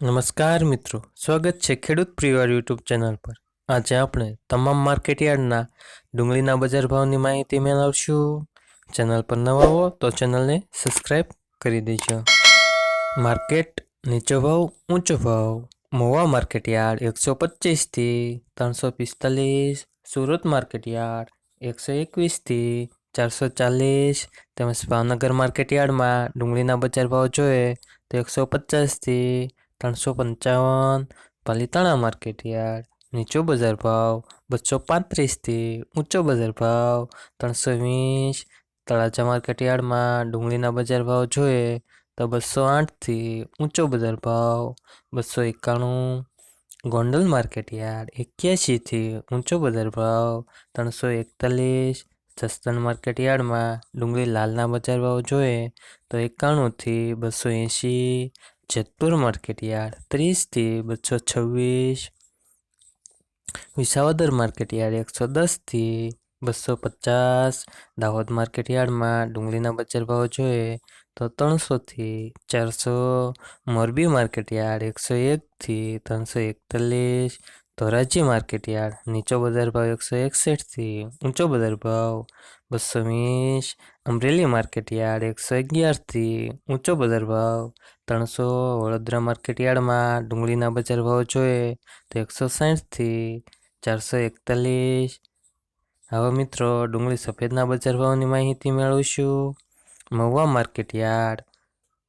નમસ્કાર મિત્રો, સ્વાગત છે ખેડૂત પરિવાર યુટ્યુબ ચેનલ પર। આજે આપણે તમામ માર્કેટયાર્ડના ડુંગળીના બજાર ભાવની માહિતી મેળવશું। ચેનલ પર નવા હો તો ચેનલને સબસ્ક્રાઇબ કરી દેજો। માર્કેટ નીચો ભાવ ઊંચો ભાવ। મહુવા માર્કેટયાર્ડ 125 થી 345। સુરત માર્કેટયાર્ડ 121 થી 440। તેમજ ભાવનગર માર્કેટયાર્ડમાં ડુંગળીના બજાર ભાવ જોઈએ તો 150 થી 355। પાલિતાણા માર્કેટયાર્ડ નીચો બજાર ભાવ 235 થી ઊંચો બજાર ભાવ 320। તળાજા માર્કેટયાર્ડમાં ડુંગળીના બજાર ભાવ જોઈએ તો 208 થી ઊંચો બજાર ભાવ 291। ગોંડલ માર્કેટયાર્ડ 81 થી ઊંચો બજાર ભાવ 341। જસદણ માર્કેટયાર્ડમાં ડુંગળી લાલના બજાર ભાવ જોઈએ તો 91 થી 280। જેતપુર માર્કેટયાર્ડ 30 થી 226। વિસાવદર માર્કેટયાર્ડ 110 થી 250। દાહોદ માર્કેટયાર્ડમાં ડુંગળીના બજાર ભાવ જોઈએ તો 300 થી 400। મોરબી માર્કેટયાર્ડ 101 થી 341। ધોરાજી માર્કેટયાર્ડ નીચો બજાર ભાવ 161 થી ઊંચો બજાર ભાવ 220। અમરેલી માર્કેટયાર્ડ 111 થી ઊંચો બજાર ભાવ 300। વડોદરા માર્કેટયાર્ડમાં ડુંગળીના બજાર ભાવ જોઈએ તો 160 થી 441। હવે મિત્રો ડુંગળી સફેદના બજાર ભાવની માહિતી મેળવીશું। મહુવા માર્કેટયાર્ડ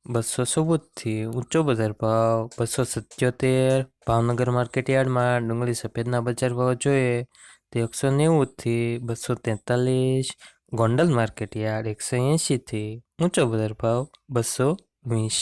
214 થી ઊંચો બજાર ભાવ 277। ભાવનગર માર્કેટયાર્ડમાં ડુંગળી સફેદના બજાર ભાવ જોઈએ તો 190 થી 243। ગોંડલ માર્કેટયાર્ડ 180 થી ઊંચો બજાર ભાવ 220।